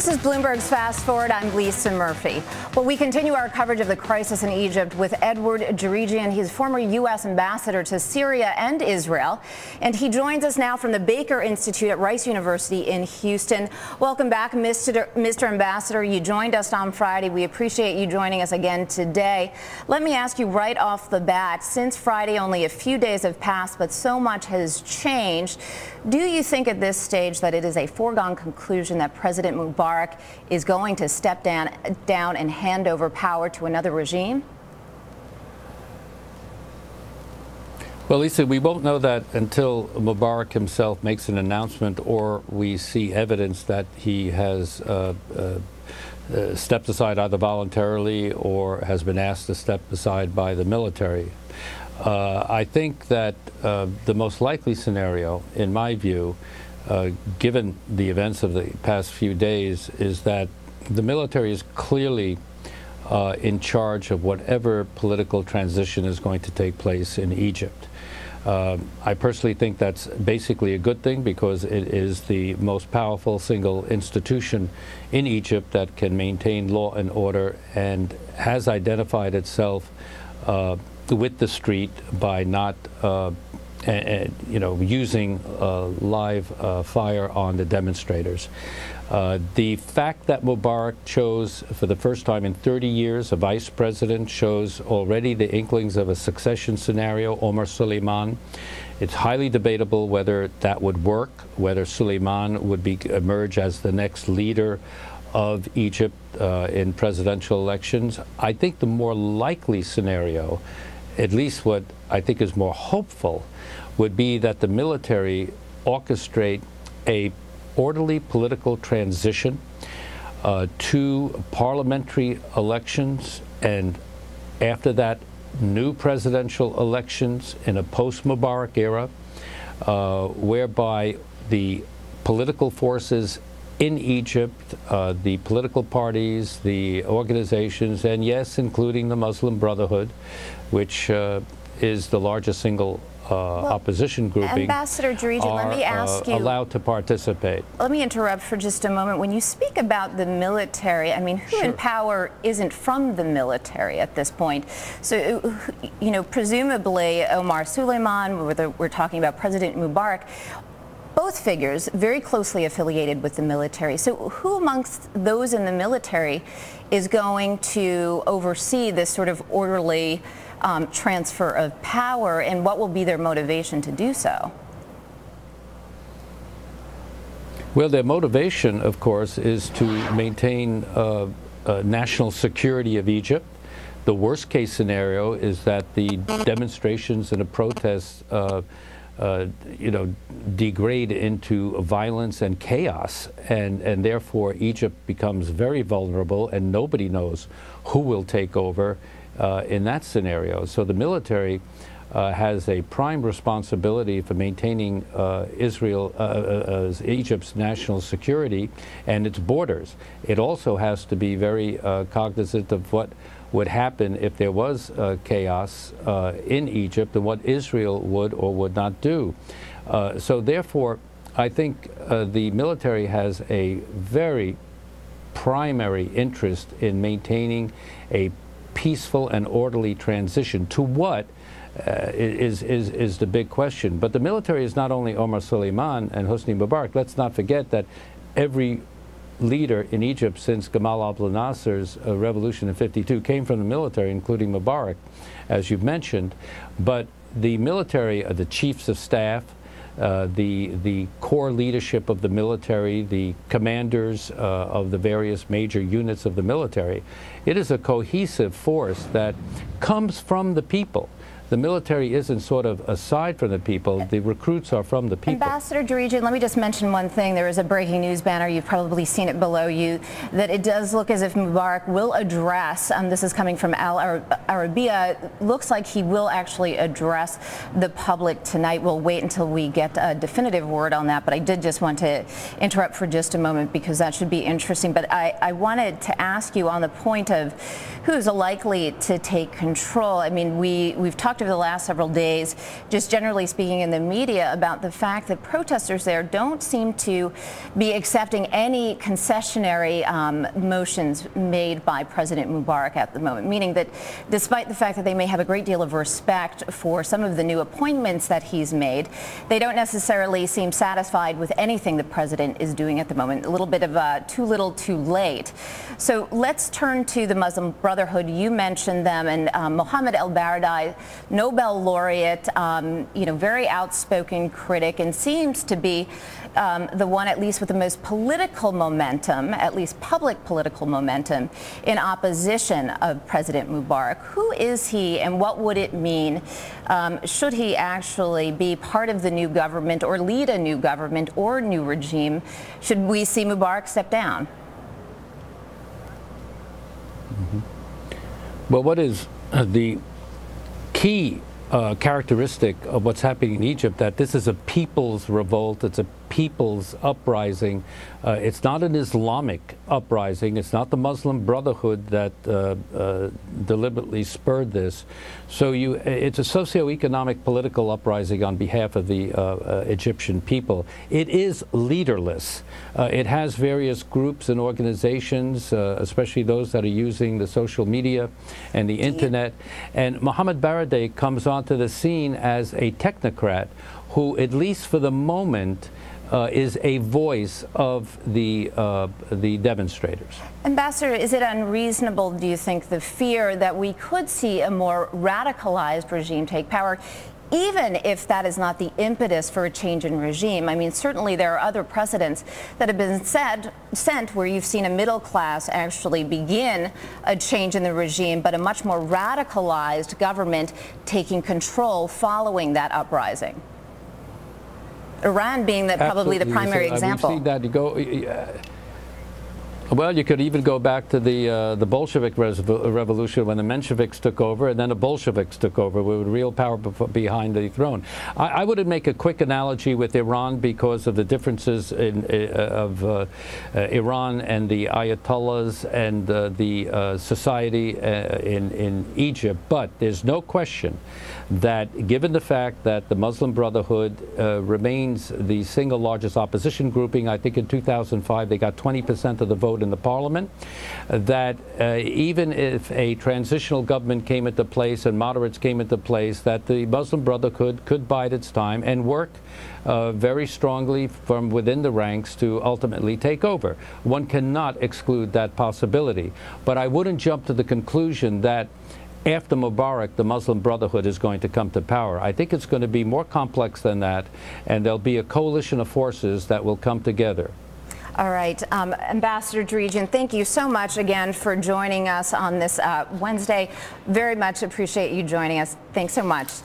This is Bloomberg's Fast Forward. I'm Lisa Murphy. Well, we continue our coverage of the crisis in Egypt with Edward Djerejian. He's former U.S. ambassador to Syria and Israel, and he joins us now from the Baker Institute at Rice University in Houston. Welcome back, Mr. Ambassador. You joined us on Friday. We appreciate you joining us again today. Let me ask you right off the bat, since Friday only a few days have passed, but so much has changed. Do you think at this stage that it is a foregone conclusion that President Mubarak is going to step down and hand over power to another regime? Well, Lisa, we won't know that until Mubarak himself makes an announcement or we see evidence that he has stepped aside either voluntarily or has been asked to step aside by the military. I think that the most likely scenario, in my view, given the events of the past few days, is that the military is clearly in charge of whatever political transition is going to take place in Egypt. I personally think that's basically a good thing because it is the most powerful single institution in Egypt that can maintain law and order and has identified itself with the street by not using live fire on the demonstrators. The fact that Mubarak chose, for the first time in 30 years, a vice president shows already the inklings of a succession scenario, Omar Suleiman. It's highly debatable whether that would work, whether Suleiman would emerge as the next leader of Egypt in presidential elections. I think the more likely scenario, at least what I think is more hopeful, would be that the military orchestrate a orderly political transition to parliamentary elections, and after that, new presidential elections in a post-Mubarak era, whereby the political forces in Egypt, the political parties, the organizations, and yes, including the Muslim Brotherhood, which is the largest single opposition grouping, Ambassador Djerejian, let me ask you, allowed to participate. Let me interrupt for just a moment. When you speak about the military, I mean, who in power isn't from the military at this point? So, you know, presumably Omar Suleiman, whether we're talking about President Mubarak, both figures very closely affiliated with the military. So who amongst those in the military is going to oversee this sort of orderly transfer of power, and what will be their motivation to do so? Well, their motivation, of course, is to maintain national security of Egypt. The worst case scenario is that the demonstrations and the protests degrade into violence and chaos, and therefore Egypt becomes very vulnerable and nobody knows who will take over in that scenario. So the military has a prime responsibility for maintaining Egypt's national security and its borders. It also has to be very cognizant of what would happen if there was chaos in Egypt and what Israel would or would not do. So therefore, I think the military has a very primary interest in maintaining a peaceful and orderly transition to what is the big question. But the military is not only Omar Suleiman and Hosni Mubarak. Let's not forget that every leader in Egypt since Gamal Abdel Nasser's revolution in '52 came from the military, including Mubarak, as you've mentioned. But the military, the chiefs of staff, the core leadership of the military, the commanders of the various major units of the military, it is a cohesive force that comes from the people. The military isn't sort of aside from the people. The recruits are from the people. Ambassador Djerejian, let me just mention one thing. There is a breaking news banner. You've probably seen it below you, that it does look as if Mubarak will address, this is coming from Al Arabiya, looks like he will actually address the public tonight. We'll wait until we get a definitive word on that, but I did just want to interrupt for just a moment because that should be interesting. But I wanted to ask you on the point of who's likely to take control. I mean, we've talked talked over the last several days, just generally speaking in the media, about the fact that protesters there don't seem to be accepting any concessionary motions made by President Mubarak at the moment, meaning that despite the fact that they may have a great deal of respect for some of the new appointments that he's made, they don't necessarily seem satisfied with anything the president is doing at the moment. A little bit of too little, too late. So let's turn to the Muslim Brotherhood. You mentioned them, and Mohammed El-Baradei, Nobel laureate, very outspoken critic, and seems to be the one, at least with the most political momentum, at least public political momentum, in opposition of President Mubarak. Who is he, and what would it mean should he actually be part of the new government or lead a new government or new regime? Should we see Mubarak step down? Well, what is the key characteristic of what's happening in Egypt, that this is a people's revolt, it's a people's uprising. It's not an Islamic uprising. It's not the Muslim Brotherhood that deliberately spurred this. So it's a socio-economic political uprising on behalf of the Egyptian people. It is leaderless. It has various groups and organizations, especially those that are using the social media and the internet. And Mohammed Baradei comes onto the scene as a technocrat who, at least for the moment, is a voice of the demonstrators. Ambassador, is it unreasonable, do you think, the fear that we could see a more radicalized regime take power, even if that is not the impetus for a change in regime? I mean, certainly there are other precedents that have been sent where you've seen a middle class actually begin a change in the regime, but a much more radicalized government taking control following that uprising. Iran being probably the primary example. We've seen that. Well, you could even go back to the Bolshevik revolution when the Mensheviks took over, and then the Bolsheviks took over with real power behind the throne. I would make a quick analogy with Iran because of the differences of Iran and the Ayatollahs and the society in Egypt. But there's no question that, given the fact that the Muslim Brotherhood remains the single largest opposition grouping, I think in 2005 they got 20% of the vote in the parliament, that even if a transitional government came into place and moderates came into place, that the Muslim Brotherhood could bide its time and work very strongly from within the ranks to ultimately take over. One cannot exclude that possibility. But I wouldn't jump to the conclusion that after Mubarak, the Muslim Brotherhood is going to come to power. I think it's going to be more complex than that, and there'll be a coalition of forces that will come together. All right. Ambassador Djerejian, thank you so much again for joining us on this Wednesday. Very much appreciate you joining us. Thanks so much.